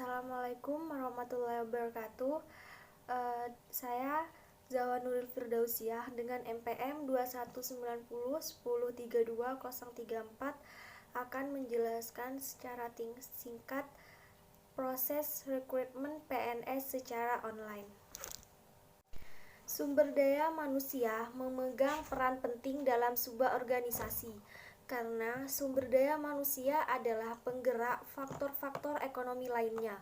Assalamualaikum warahmatullahi wabarakatuh. Saya Zawa Nuril Firdausiah dengan NPM 2190103234 akan menjelaskan secara singkat proses rekrutmen PNS secara online. Sumber daya manusia memegang peran penting dalam sebuah organisasi, karena sumber daya manusia adalah penggerak faktor-faktor ekonomi lainnya.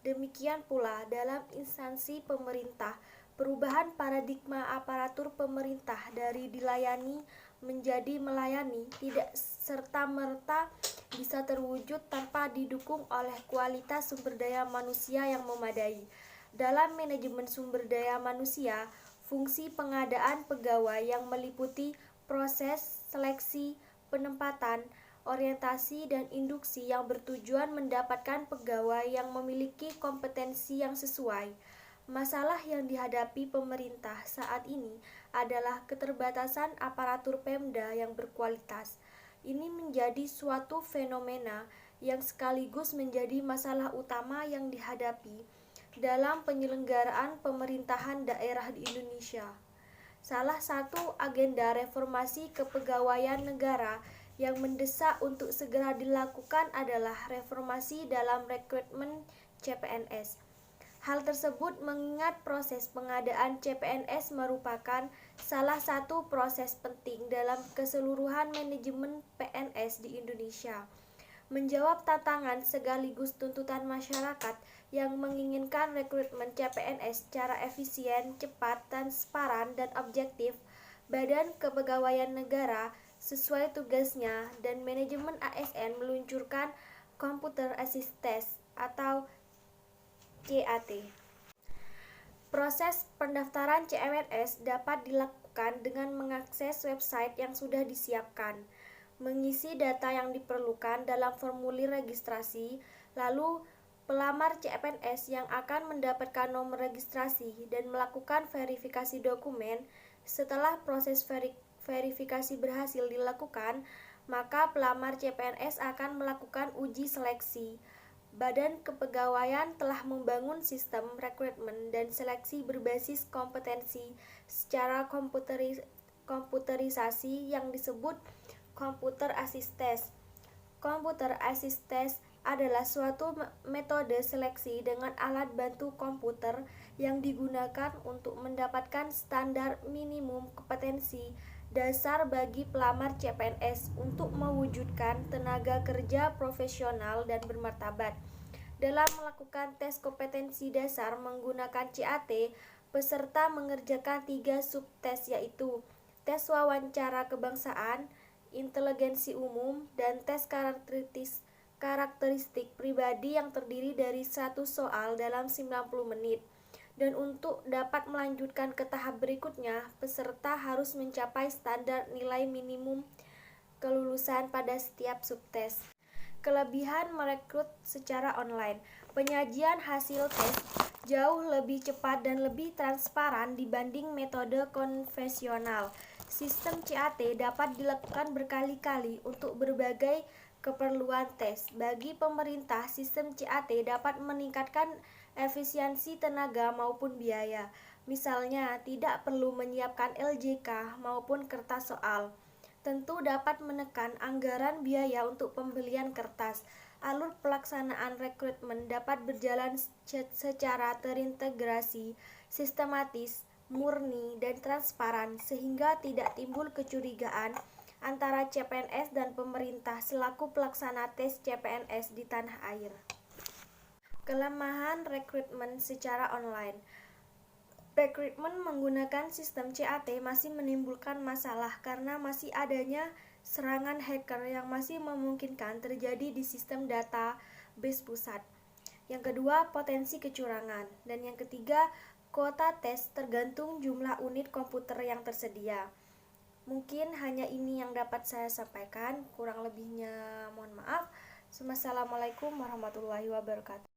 Demikian pula dalam instansi pemerintah, perubahan paradigma aparatur pemerintah dari dilayani menjadi melayani tidak serta-merta bisa terwujud tanpa didukung oleh kualitas sumber daya manusia yang memadai. Dalam manajemen sumber daya manusia, fungsi pengadaan pegawai yang meliputi proses seleksi, penempatan, orientasi, dan induksi yang bertujuan mendapatkan pegawai yang memiliki kompetensi yang sesuai. Masalah yang dihadapi pemerintah saat ini adalah keterbatasan aparatur Pemda yang berkualitas. Ini menjadi suatu fenomena yang sekaligus menjadi masalah utama yang dihadapi dalam penyelenggaraan pemerintahan daerah di Indonesia. Salah satu agenda reformasi kepegawaian negara yang mendesak untuk segera dilakukan adalah reformasi dalam rekrutmen CPNS. Hal tersebut mengingat proses pengadaan CPNS merupakan salah satu proses penting dalam keseluruhan manajemen PNS di Indonesia. Menjawab tantangan sekaligus tuntutan masyarakat yang menginginkan rekrutmen CPNS secara efisien, cepat, transparan, dan objektif, Badan Kepegawaian Negara sesuai tugasnya dan manajemen ASN meluncurkan Computer Assist Test atau CAT. Proses pendaftaran CPNS dapat dilakukan dengan mengakses website yang sudah disiapkan, mengisi data yang diperlukan dalam formulir registrasi, lalu pelamar CPNS yang akan mendapatkan nomor registrasi dan melakukan verifikasi dokumen. Setelah proses verifikasi berhasil dilakukan, maka pelamar CPNS akan melakukan uji seleksi. Badan Kepegawaian telah membangun sistem rekrutmen dan seleksi berbasis kompetensi secara komputerisasi yang disebut Computer Assist Test. Computer Assist Test adalah suatu metode seleksi dengan alat bantu komputer yang digunakan untuk mendapatkan standar minimum kompetensi dasar bagi pelamar CPNS untuk mewujudkan tenaga kerja profesional dan bermartabat. Dalam melakukan tes kompetensi dasar menggunakan CAT, peserta mengerjakan 3 subtes, yaitu tes wawancara kebangsaan, inteligensi umum, dan tes karakteristik pribadi yang terdiri dari 1 soal dalam 90 menit. Dan untuk dapat melanjutkan ke tahap berikutnya, peserta harus mencapai standar nilai minimum kelulusan pada setiap subtes. Kelebihan merekrut secara online. Penyajian hasil tes jauh lebih cepat dan lebih transparan dibanding metode konvensional. Sistem CAT dapat dilakukan berkali-kali untuk berbagai keperluan tes. Bagi pemerintah, sistem CAT dapat meningkatkan efisiensi tenaga maupun biaya. Misalnya, tidak perlu menyiapkan LJK maupun kertas soal. Tentu dapat menekan anggaran biaya untuk pembelian kertas. Alur pelaksanaan rekrutmen dapat berjalan secara terintegrasi, sistematis, murni, dan transparan sehingga tidak timbul kecurigaan antara CPNS dan pemerintah selaku pelaksana tes CPNS di tanah air. Kelemahan rekrutmen secara online. Rekrutmen menggunakan sistem CAT masih menimbulkan masalah karena masih adanya serangan hacker yang masih memungkinkan terjadi di sistem database pusat. Yang kedua, potensi kecurangan. Dan yang ketiga, kuota tes tergantung jumlah unit komputer yang tersedia. Mungkin hanya ini yang dapat saya sampaikan, kurang lebihnya mohon maaf. Wassalamualaikum warahmatullahi wabarakatuh.